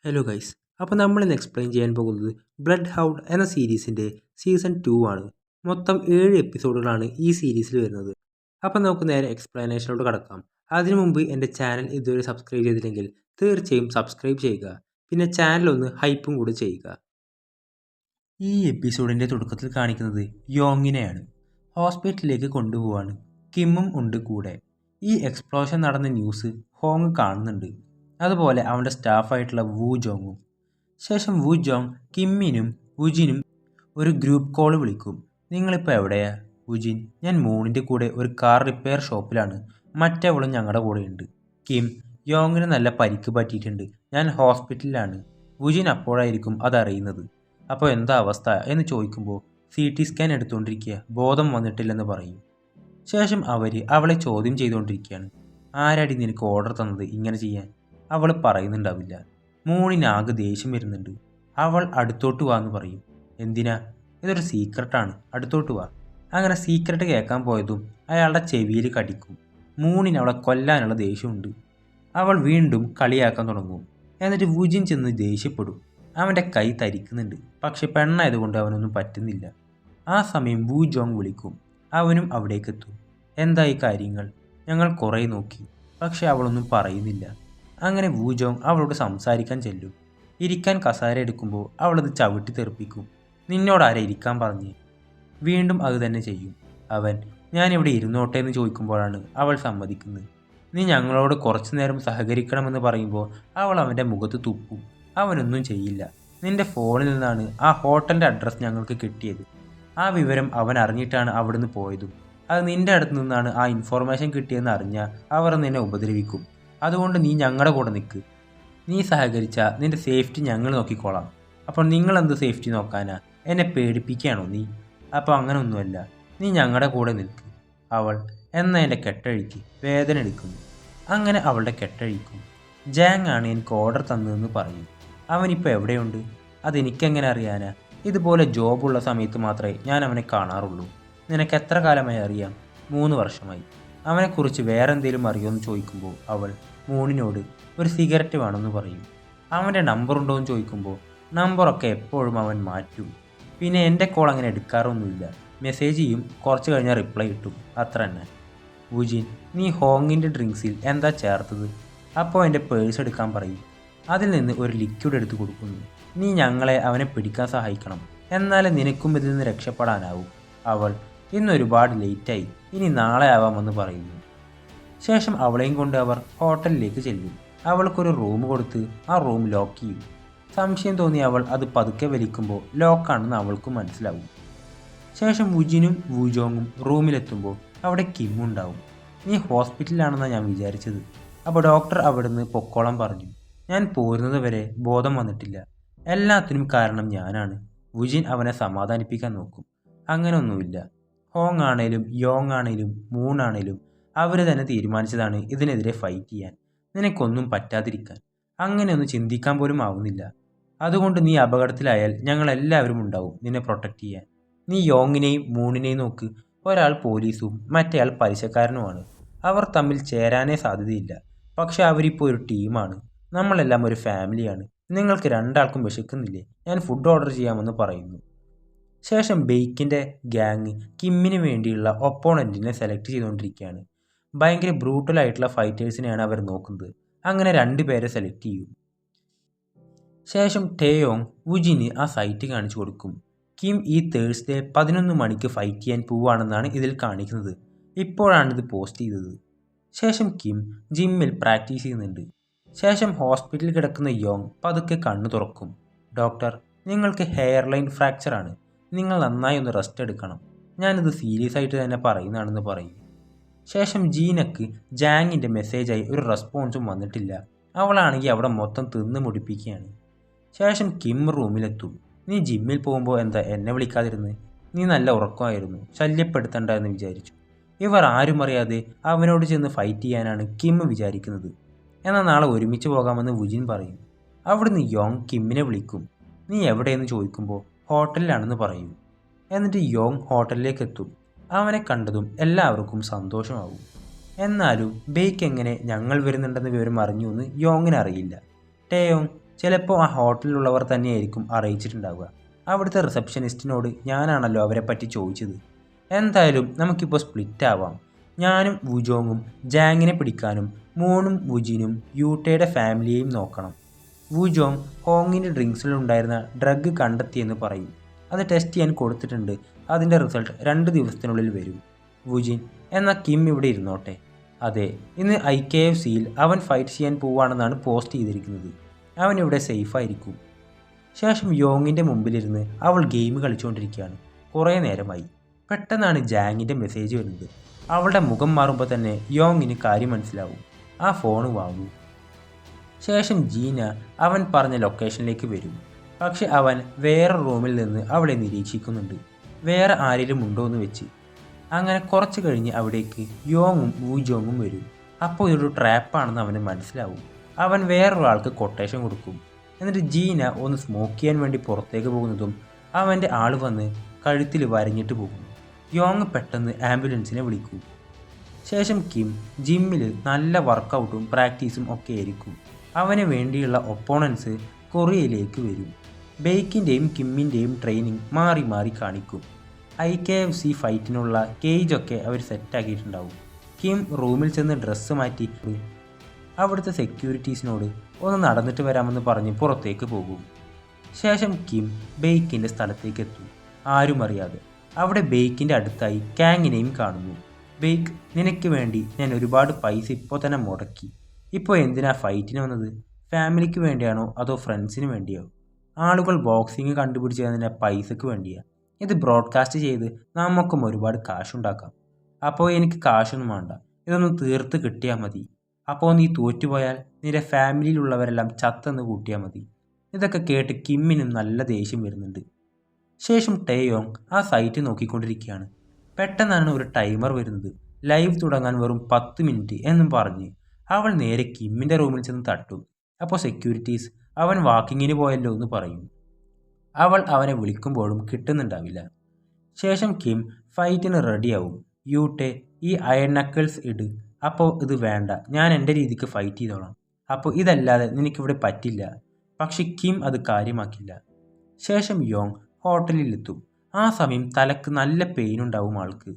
Hello guys. അപ്പോൾ നമ്മളിന്ന് explain ചെയ്യാൻ പോകുന്നത് ബ്ലഡ് ഹൗണ്ട് എന്ന സീരീസിൻ്റെ സീസൺ 2 ആണ്. മൊത്തം 7 എപ്പിസോഡുകളാണ് ഈ സീരീസിൽ വരുന്നത്. അപ്പോൾ നമുക്ക് നേരെ എക്സ്പ്ലനേഷനിലോട്ട് കടക്കാം. അതിനു മുമ്പ് എൻ്റെ ചാനൽ ഇതുവരെ സബ്സ്ക്രൈബ് ചെയ്തില്ലെങ്കിൽ തീർച്ചയായും സബ്സ്ക്രൈബ് ചെയ്യുക. പിന്നെ ചാനലൊന്ന് ഹൈപ്പും കൂടി ചെയ്യുക. ഈ എപ്പിസോഡിൻ്റെ തുടക്കത്തിൽ കാണിക്കുന്നത് യോങ്ങിനെയാണ്. ഹോസ്പിറ്റലിലേക്ക് കൊണ്ടുപോവാണ്. കിമ്മും ഉണ്ട് കൂടെ. ഈ എക്സ്പ്ലോഷൻ നടന്ന ന്യൂസ് ഹോങ് കാണുന്നുണ്ട്. അതുപോലെ അവൻ്റെ സ്റ്റാഫായിട്ടുള്ള വു ജോങ്ങും. ശേഷം വു ജോങ് കിമ്മിനും വുജിനും ഒരു ഗ്രൂപ്പ് കോൾ വിളിക്കും. നിങ്ങളിപ്പോൾ എവിടെയാ? വുജിൻ: ഞാൻ മൂണിൻ്റെ കൂടെ ഒരു കാർ റിപ്പയർ ഷോപ്പിലാണ്. മറ്റവളും ഞങ്ങളുടെ കൂടെയുണ്ട്. കിം: യോങ്ങിന് നല്ല പരിക്ക് പറ്റിയിട്ടുണ്ട്. ഞാൻ ഹോസ്പിറ്റലിലാണ്. വുജിൻ അപ്പോഴായിരിക്കും അതറിയുന്നത്. അപ്പോൾ എന്താ അവസ്ഥ എന്ന് ചോദിക്കുമ്പോൾ CT സ്കാൻ എടുത്തുകൊണ്ടിരിക്കുക, ബോധം വന്നിട്ടില്ലെന്ന് പറയും. ശേഷം അവളെ ചോദ്യം ചെയ്തുകൊണ്ടിരിക്കുകയാണ്. ആരാടി നിനക്ക് ഓർഡർ തന്നത് ഇങ്ങനെ ചെയ്യാൻ? അവൾ പറയുന്നുണ്ടാവില്ല. മൂണിനാകെ ദേഷ്യം വരുന്നുണ്ട്. അവൾ അടുത്തോട്ട് വാ എന്ന് പറയും. എന്തിനാ? ഇതൊരു സീക്രട്ടാണ്, അടുത്തോട്ട് വാ. അങ്ങനെ സീക്രട്ട് കേൾക്കാൻ പോയതും അയാളുടെ ചെവിയിൽ കടിക്കും. മൂണിന് അവളെ കൊല്ലാനുള്ള ദേഷ്യമുണ്ട്. അവൾ വീണ്ടും കളിയാക്കാൻ തുടങ്ങും. എന്നിട്ട് വുജിൻ ചെന്ന് ദേഷ്യപ്പെടും. അവൻ്റെ കൈ തരിക്കുന്നുണ്ട്. പക്ഷെ പെണ്ണായതുകൊണ്ട് അവനൊന്നും പറ്റുന്നില്ല. ആ സമയം വു ജോങ് വിളിക്കും. അവനും അവിടേക്കെത്തും. എന്തായി കാര്യങ്ങൾ? ഞങ്ങൾ കുറേ നോക്കി, പക്ഷെ അവളൊന്നും പറയുന്നില്ല. അങ്ങനെ വു ജോങ് അവളോട് സംസാരിക്കാൻ ചെല്ലും. ഇരിക്കാൻ കസാര എടുക്കുമ്പോൾ അവളത് ചവിട്ടി തെറിപ്പിക്കും. നിന്നോടാരെ ഇരിക്കാൻ പറഞ്ഞ്? വീണ്ടും അത് തന്നെ ചെയ്യും. അവൻ ഞാനിവിടെ ഇരുന്നോട്ടെ എന്ന് ചോദിക്കുമ്പോഴാണ് അവൾ സമ്മതിക്കുന്നത്. നീ ഞങ്ങളോട് കുറച്ചു നേരം സഹകരിക്കണമെന്ന് പറയുമ്പോൾ അവൾ അവൻ്റെ മുഖത്ത് തുപ്പും. അവനൊന്നും ചെയ്യില്ല. നിന്റെ ഫോണിൽ നിന്നാണ് ആ ഹോട്ടലിൻ്റെ അഡ്രസ്സ് ഞങ്ങൾക്ക് കിട്ടിയത്. ആ വിവരം അവൻ അറിഞ്ഞിട്ടാണ് അവിടുന്ന് പോയതും. അത് നിന്റെ അടുത്ത് നിന്നാണ് ആ ഇൻഫോർമേഷൻ കിട്ടിയെന്ന് അറിഞ്ഞാൽ അവർ നിന്നെ ഉപദ്രവിക്കും. അതുകൊണ്ട് നീ ഞങ്ങളുടെ കൂടെ നിൽക്ക്. നീ സഹകരിച്ചാൽ നിന്റെ സേഫ്റ്റി ഞങ്ങൾ നോക്കിക്കോളാം. അപ്പോൾ നിങ്ങളെന്ത് സേഫ്റ്റി നോക്കാനാ? എന്നെ പേടിപ്പിക്കുകയാണോ നീ? അപ്പോൾ അങ്ങനെ ഒന്നുമല്ല, നീ ഞങ്ങളുടെ കൂടെ നിൽക്ക്. അവൾ എന്നാൽ എൻ്റെ കെട്ടഴിക്ക്, വേദന എടുക്കുന്നു. അങ്ങനെ അവളുടെ കെട്ടഴിക്കും. ജാങ് ആണ് എനിക്ക് ഓർഡർ തന്നതെന്ന് പറയും. അവനിപ്പോൾ എവിടെയുണ്ട്? അതെനിക്കെങ്ങനെ അറിയാനാ? ഇതുപോലെ ജോബുള്ള സമയത്ത് മാത്രമേ ഞാൻ അവനെ കാണാറുള്ളൂ. നിനക്ക് എത്ര കാലമായി അറിയാം? 3 വർഷമായി. അവനെക്കുറിച്ച് വേറെ എന്തെങ്കിലും അറിയുമെന്ന് ചോദിക്കുമ്പോൾ അവൾ മൂണിനോട് ഒരു സിഗരറ്റ് വേണമെന്ന് പറയും. അവൻ്റെ നമ്പറുണ്ടോ എന്ന് ചോദിക്കുമ്പോൾ നമ്പറൊക്കെ എപ്പോഴും അവൻ മാറ്റും. പിന്നെ എൻ്റെ കോൾ അങ്ങനെ എടുക്കാറൊന്നുമില്ല. മെസ്സേജ് ചെയ്യും, കുറച്ച് കഴിഞ്ഞാൽ റിപ്ലൈ കിട്ടും, അത്ര തന്നെ. വുജിൻ: നീ ഹോങ്ങിൻ്റെ ഡ്രിങ്ക്സിൽ എന്താ ചേർത്തത്? അപ്പോൾ എൻ്റെ പേഴ്സ് എടുക്കാൻ പറയും. അതിൽ നിന്ന് ഒരു ലിക്വിഡ് എടുത്ത് കൊടുക്കുന്നു. നീ ഞങ്ങളെ അവനെ പിടിക്കാൻ സഹായിക്കണം, എന്നാലേ നിനക്കും ഇതിൽ നിന്ന് രക്ഷപ്പെടാനാവും. അവൾ: ഇന്നൊരുപാട് ലേറ്റായി, ഇനി നാളെ ആവാമെന്ന് പറയുന്നു. ശേഷം അവളെയും കൊണ്ട് അവർ ഹോട്ടലിലേക്ക് ചെല്ലും. അവൾക്കൊരു റൂം കൊടുത്ത് ആ റൂം ലോക്ക് ചെയ്യും. സംശയം തോന്നി അവൾ അത് പതുക്കെ വലിക്കുമ്പോൾ ലോക്കാണെന്ന് അവൾക്കും മനസ്സിലാവും. ശേഷം വുജിനും വുജോങ്ങും റൂമിലെത്തുമ്പോൾ അവിടെ കിം ഉണ്ടാവും. നീ ഹോസ്പിറ്റലിലാണെന്നാണ് ഞാൻ വിചാരിച്ചത്. അപ്പോൾ ഡോക്ടർ അവിടുന്ന് പൊക്കോളം പറഞ്ഞു. ഞാൻ പോരുന്നത് വരെ ബോധം വന്നിട്ടില്ല. എല്ലാത്തിനും കാരണം ഞാനാണ്. വുജിൻ അവനെ സമാധാനിപ്പിക്കാൻ നോക്കും. അങ്ങനെയൊന്നുമില്ല. ഹോങ് ആണേലും യോങ് ആണേലും മൂണാണേലും അവർ തന്നെ തീരുമാനിച്ചതാണ് ഇതിനെതിരെ ഫൈറ്റ് ചെയ്യാൻ, നിനക്കൊന്നും പറ്റാതിരിക്കാൻ. അങ്ങനെയൊന്നും ചിന്തിക്കാൻ പോലും ആവുന്നില്ല. അതുകൊണ്ട് നീ അപകടത്തിലായാൽ ഞങ്ങളെല്ലാവരും ഉണ്ടാവും നിന്നെ പ്രൊട്ടക്റ്റ് ചെയ്യാൻ. നീ യോങ്ങിനെയും മൂണിനെയും നോക്ക്. ഒരാൾ പോലീസും മറ്റേയാൾ പലിശക്കാരനുമാണ്. അവർ തമ്മിൽ ചേരാനേ സാധ്യതയില്ല. പക്ഷെ അവരിപ്പോൾ ഒരു ടീമാണ്. നമ്മളെല്ലാം ഒരു ഫാമിലിയാണ്. നിങ്ങൾക്ക് രണ്ടാൾക്കും വിശക്കുന്നില്ലേ? ഞാൻ ഫുഡ് ഓർഡർ ചെയ്യാമെന്ന് പറയുന്നു. ശേഷം ബെയ്ക്കിൻ്റെ ഗ്യാങ് കിമ്മിന് വേണ്ടിയുള്ള ഒപ്പോണൻറ്റിനെ സെലക്ട് ചെയ്തുകൊണ്ടിരിക്കുകയാണ്. ഭയങ്കര ബ്രൂട്ടലായിട്ടുള്ള ഫൈറ്റേഴ്സിനെയാണ് അവർ നോക്കുന്നത്. അങ്ങനെ 2 പേരെ സെലക്ട് ചെയ്യും. ശേഷം ടേയോങ് വുജിന് ആ സൈറ്റ് കാണിച്ചു കൊടുക്കും. കിം ഈ തേഴ്സ്ഡേ 11 മണിക്ക് ഫൈറ്റ് ചെയ്യാൻ പോവുകയാണെന്നാണ് ഇതിൽ കാണിക്കുന്നത്. ഇപ്പോഴാണ് ഇത് പോസ്റ്റ് ചെയ്തത്. ശേഷം കിം ജിമ്മിൽ പ്രാക്ടീസ് ചെയ്യുന്നുണ്ട്. ശേഷം ഹോസ്പിറ്റലിൽ കിടക്കുന്ന യോങ് പതുക്കെ കണ്ണു തുറക്കും. ഡോക്ടർ, നിങ്ങൾക്ക് ഹെയർ ലൈൻ ഫ്രാക്ചറാണ്. നിങ്ങൾ നന്നായി ഒന്ന് റെസ്റ്റ് എടുക്കണം. ഞാനിത് സീരിയസ് ആയിട്ട് തന്നെ പറയുന്നതാണെന്ന് പറയും. ശേഷം ജീനക്ക് ജാങ്ങിൻ്റെ മെസ്സേജായി ഒരു റെസ്പോൺസും വന്നിട്ടില്ല. അവളാണെങ്കിൽ അവിടെ മൊത്തം തിന്ന് മുടിപ്പിക്കുകയാണ്. ശേഷം കിം റൂമിലെത്തും. നീ ജിമ്മിൽ പോകുമ്പോൾ എന്താ എന്നെ വിളിക്കാതിരുന്ന്? നീ നല്ല ഉറക്കമായിരുന്നു, ശല്യപ്പെടുത്തണ്ട എന്ന് വിചാരിച്ചു. ഇവർ ആരും അറിയാതെ അവനോട് ചെന്ന് ഫൈറ്റ് ചെയ്യാനാണ് കിം വിചാരിക്കുന്നത്. എന്നാൽ നാളെ ഒരുമിച്ച് പോകാമെന്ന് വുജിൻ പറയും. അവിടുന്ന് യോങ് കിമ്മിനെ വിളിക്കും. നീ എവിടെയെന്ന് ചോദിക്കുമ്പോൾ ഹോട്ടലിലാണെന്ന് പറയും. എന്നിട്ട് യോങ് ഹോട്ടലിലേക്ക് എത്തും. അവനെ കണ്ടതും എല്ലാവർക്കും സന്തോഷമാവും. എന്നാലും ബെയ്ക്ക് എങ്ങനെ ഞങ്ങൾ വരുന്നുണ്ടെന്ന വിവരം അറിഞ്ഞു എന്ന് യോങ്ങിന് അറിയില്ല. ടേയോങ്: ചിലപ്പോൾ ആ ഹോട്ടലിലുള്ളവർ തന്നെയായിരിക്കും അറിയിച്ചിട്ടുണ്ടാവുക. അവിടുത്തെ റിസപ്ഷനിസ്റ്റിനോട് ഞാനാണല്ലോ അവരെ പറ്റി ചോദിച്ചത്. എന്തായാലും നമുക്കിപ്പോൾ സ്പ്ലിറ്റ് ആവാം. ഞാനും വുജോങ്ങും ജാങ്ങിനെ പിടിക്കാനും മൂണും വുജിനും യൂട്ടയുടെ ഫാമിലിയെയും നോക്കണം. വുജോങ് ഹോങ്ങിൻ്റെ ഡ്രിങ്ക്സിലുണ്ടായിരുന്ന ഡ്രഗ് കണ്ടെത്തിയെന്ന് പറയും. അത് ടെസ്റ്റ് ചെയ്യാൻ കൊടുത്തിട്ടുണ്ട്. അതിൻ്റെ റിസൾട്ട് 2 ദിവസത്തിനുള്ളിൽ വരും. വുജിൻ, എന്നാൽ കിം ഇവിടെ ഇരുന്നോട്ടെ. അതെ, ഇന്ന് IKFCയിൽ അവൻ ഫൈറ്റ് ചെയ്യാൻ പോവുകയാണെന്നാണ് പോസ്റ്റ് ചെയ്തിരിക്കുന്നത്. അവൻ ഇവിടെ സേഫായിരിക്കും. ശേഷം യോങ്ങിൻ്റെ മുമ്പിലിരുന്ന് അവൾ ഗെയിം കളിച്ചുകൊണ്ടിരിക്കുകയാണ്. കുറേ നേരമായി. പെട്ടെന്നാണ് ജാങ്ങിൻ്റെ മെസ്സേജ് വരുന്നത്. അവളുടെ മുഖം മാറുമ്പോൾ തന്നെ യോങ്ങിന് കാര്യം മനസ്സിലാവും. ആ ഫോണ് വാങ്ങൂ. ശേഷം ജീന അവൻ പറഞ്ഞ ലൊക്കേഷനിലേക്ക് വരും. പക്ഷെ അവൻ വേറെ റൂമിൽ നിന്ന് അവളെ നിരീക്ഷിക്കുന്നുണ്ട്, വേറെ ആരെങ്കിലും ഉണ്ടോ എന്ന് വെച്ച്. അങ്ങനെ കുറച്ച് കഴിഞ്ഞ് അവിടേക്ക് യോങ്ങും വൂജോങ്ങും വരും. അപ്പോൾ ഇതൊരു ട്രാപ്പാണെന്ന് അവന് മനസ്സിലാവും. അവൻ വേറൊരാൾക്ക് കൊട്ടേഷൻ കൊടുക്കും. എന്നിട്ട് ജീന ഒന്ന് സ്മോക്ക് ചെയ്യാൻ വേണ്ടി പുറത്തേക്ക് പോകുന്നതും അവൻ്റെ ആൾ വന്ന് കഴുത്തിൽ വരഞ്ഞിട്ട് പോകും. യോങ് പെട്ടെന്ന് ആംബുലൻസിനെ വിളിക്കും. ശേഷം കിം ജിമ്മിൽ നല്ല വർക്കൗട്ടും പ്രാക്ടീസും ഒക്കെ ആയിരിക്കും. അവന് വേണ്ടിയുള്ള ഒപ്പോണൻസ് കൊറിയയിലേക്ക് വരും. ബെയ്ക്കിൻ്റെയും കിമ്മിൻ്റെയും ട്രെയിനിങ് മാറി മാറി കാണിക്കും. IKFC ഫൈറ്റിനുള്ള കേജൊക്കെ അവർ സെറ്റാക്കിയിട്ടുണ്ടാവും. കിം റൂമിൽ ചെന്ന് ഡ്രസ്സ് മാറ്റി അവിടുത്തെ സെക്യൂരിറ്റീസിനോട് ഒന്ന് നടന്നിട്ട് വരാമെന്ന് പറഞ്ഞ് പുറത്തേക്ക് പോകും. ശേഷം കിം ബെയ്ക്കിൻ്റെ സ്ഥലത്തേക്ക് എത്തും, ആരും അറിയാതെ. അവിടെ ബെയ്ക്കിൻ്റെ അടുത്തായി കാങ്ങിനെയും കാണുന്നു. ബെയ്ക്ക്, നിനക്ക് വേണ്ടി ഞാൻ ഒരുപാട് പൈസ ഇപ്പോൾ തന്നെ മുടക്കി. ഇപ്പോൾ എന്തിനാ ഫൈറ്റിന് വന്നത്? ഫാമിലിക്ക് വേണ്ടിയാണോ അതോ ഫ്രണ്ട്സിന് വേണ്ടിയോ? ആളുകൾ ബോക്സിങ് കണ്ടുപിടിച്ചതിൻ്റെ പൈസക്ക് വേണ്ടിയാ. ഇത് ബ്രോഡ്കാസ്റ്റ് ചെയ്ത് നമുക്കും ഒരുപാട് കാശുണ്ടാക്കാം. അപ്പോൾ എനിക്ക് കാശൊന്നും വേണ്ട, ഇതൊന്നും തീർത്ത് കിട്ടിയാൽ മതി. അപ്പോൾ നീ തോറ്റുപോയാൽ നിന്റെ ഫാമിലിയിലുള്ളവരെല്ലാം ചത്തെന്ന് കൂട്ടിയാൽ മതി. ഇതൊക്കെ കേട്ട് കിമ്മിനും നല്ല ദേഷ്യം വരുന്നുണ്ട്. ശേഷം ടേയോങ് ആ സൈറ്റ് നോക്കിക്കൊണ്ടിരിക്കുകയാണ്. പെട്ടെന്നാണ് ഒരു ടൈമർ വരുന്നത്. ലൈവ് തുടങ്ങാൻ വെറും 10 മിനിറ്റ് എന്നും പറഞ്ഞ് അവൾ നേരെ കിമ്മിൻ്റെ റൂമിൽ ചെന്ന് തട്ടും. അപ്പോൾ സെക്യൂരിറ്റീസ് അവൻ വാക്കിങ്ങിന് പോയല്ലോ എന്ന് പറയും. അവൾ അവനെ വിളിക്കുമ്പോഴും കിട്ടുന്നുണ്ടാവില്ല. ശേഷം കിം ഫൈറ്റിന് റെഡിയാവും. യൂട്ടെ, ഈ അയൺ നക്കിൾസ് ഇട്. അപ്പോൾ ഇത് വേണ്ട, ഞാൻ എൻ്റെ രീതിക്ക് ഫൈറ്റ് ചെയ്തോളാം. അപ്പോൾ ഇതല്ലാതെ നിനക്കിവിടെ പറ്റില്ല. പക്ഷെ കിം അത് കാര്യമാക്കില്ല. ശേഷം യോങ് ഹോട്ടലിലെത്തും. ആ സമയം തലക്ക് നല്ല പെയിൻ ഉണ്ടാവും ആൾക്ക്.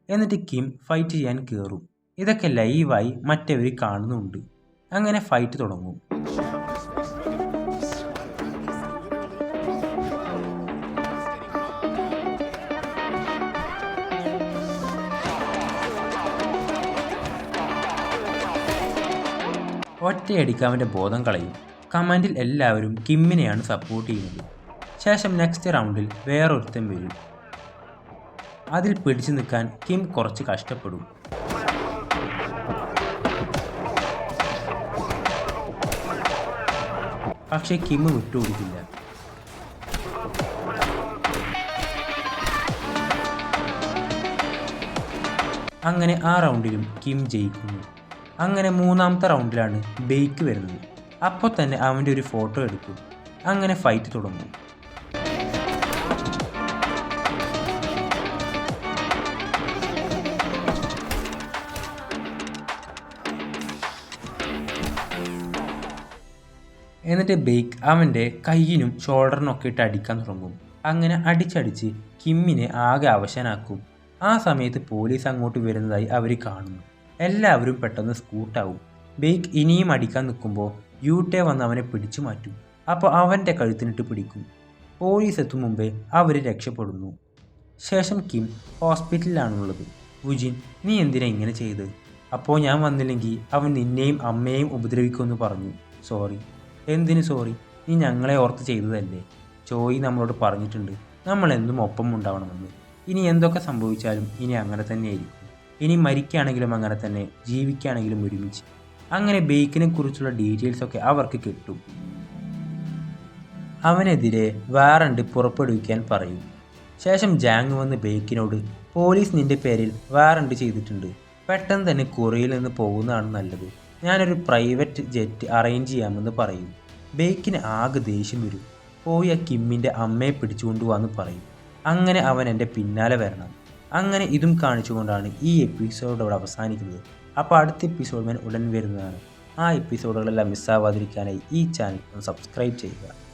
എന്നിട്ട് കിം ഫൈറ്റ് ചെയ്യാൻ കയറും. ഇതൊക്കെ ലൈവായി മറ്റവർ കാണുന്നുണ്ട്. അങ്ങനെ ഫൈറ്റ് തുടങ്ങും. ഒറ്റയടിക്ക് അവൻ്റെ ബോധം കളയും. കമാൻഡിൽ എല്ലാവരും കിമ്മിനെയാണ് സപ്പോർട്ട് ചെയ്യുന്നത്. ശേഷം നെക്സ്റ്റ് റൗണ്ടിൽ വേറൊരുത്തൻ വരും. അതിൽ പിടിച്ചു നിൽക്കാൻ കിം കുറച്ച് കഷ്ടപ്പെടും. പക്ഷേ കിം വിട്ടുകൊടുക്കില്ല. അങ്ങനെ ആ റൗണ്ടിലും കിം ജയിക്കുന്നു. അങ്ങനെ 3ാമത്തെ റൗണ്ടിലാണ് ബെയ്ക്ക് വരുന്നത്. അപ്പോൾ തന്നെ അവൻ്റെ ഒരു ഫോട്ടോ എടുക്കും. അങ്ങനെ ഫൈറ്റ് തുടങ്ങും. എന്നിട്ട് ബെയ്ക്ക് അവൻ്റെ കയ്യിനും ഷോൾഡറിനൊക്കെ ഇട്ട് അടിക്കാൻ തുടങ്ങും. അങ്ങനെ അടിച്ചടിച്ച് കിമ്മിനെ ആകെ അവശനാക്കും. ആ സമയത്ത് പോലീസ് അങ്ങോട്ട് വരുന്നതായി അവർ കാണുന്നു. എല്ലാവരും പെട്ടെന്ന് സ്കൂട്ടാവും. ബെയ്ക്ക് ഇനിയും അടിക്കാൻ നിൽക്കുമ്പോൾ യൂട്ടെ വന്ന് അവനെ പിടിച്ചു മാറ്റും. അപ്പോൾ അവൻ്റെ കഴുത്തിനിട്ട് പിടിക്കും. പോലീസ് എത്തും മുമ്പേ അവർ രക്ഷപ്പെടുന്നു. ശേഷം കിം ഹോസ്പിറ്റലിലാണുള്ളത്. വുജിൻ, നീ എന്തിനാ ഇങ്ങനെ ചെയ്ത്? അപ്പോൾ ഞാൻ വന്നില്ലെങ്കിൽ അവൻ നിന്നെയും അമ്മയെയും ഉപദ്രവിക്കുമെന്ന് പറഞ്ഞു. സോറി. എന്തിന് സോറി? നീ ഞങ്ങളെ ഓർത്ത് ചെയ്തതല്ലേ? ചോയി നമ്മളോട് പറഞ്ഞിട്ടുണ്ട് നമ്മൾ എന്നും ഒപ്പം ഉണ്ടാവണമെന്ന്. ഇനി എന്തൊക്കെ സംഭവിച്ചാലും ഇനി അങ്ങനെ തന്നെയായിരിക്കും. ഇനി മരിക്കുകയാണെങ്കിലും അങ്ങനെ തന്നെ, ജീവിക്കുകയാണെങ്കിലും ഒരുമിച്ച്. അങ്ങനെ ബെയ്ക്കിനെ കുറിച്ചുള്ള ഡീറ്റെയിൽസൊക്കെ അവർക്ക് കിട്ടും. അവനെതിരെ വാറണ്ട് പുറപ്പെടുവിക്കാൻ പറയും. ശേഷം ജാങ് വന്ന് ബെയ്ക്കിനോട്, പോലീസ് നിന്റെ പേരിൽ വാറണ്ട് ചെയ്തിട്ടുണ്ട്, പെട്ടെന്ന് തന്നെ കൊറിയയിൽ നിന്ന് പോകുന്നതാണ് നല്ലത്, ഞാനൊരു പ്രൈവറ്റ് ജെറ്റ് അറേഞ്ച് ചെയ്യാമെന്ന് പറയും. ബെയ്ക്കിന് ആകെ ദേഷ്യം വരും. പോയി ആ കിമ്മിൻ്റെ അമ്മയെ പിടിച്ചുകൊണ്ടുപോകാമെന്ന് പറയും. അങ്ങനെ അവൻ എൻ്റെ പിന്നാലെ വരണം. അങ്ങനെ ഇതും കാണിച്ചുകൊണ്ടാണ് ഈ എപ്പിസോഡ് അവിടെ അവസാനിക്കുന്നത്. അപ്പോൾ അടുത്ത എപ്പിസോഡ് ഞാൻ ഉടൻ വരുന്നതാണ്. ആ എപ്പിസോഡുകളെല്ലാം മിസ്സാവാതിരിക്കാനായി ഈ ചാനൽ ഒന്ന് സബ്സ്ക്രൈബ് ചെയ്യുക.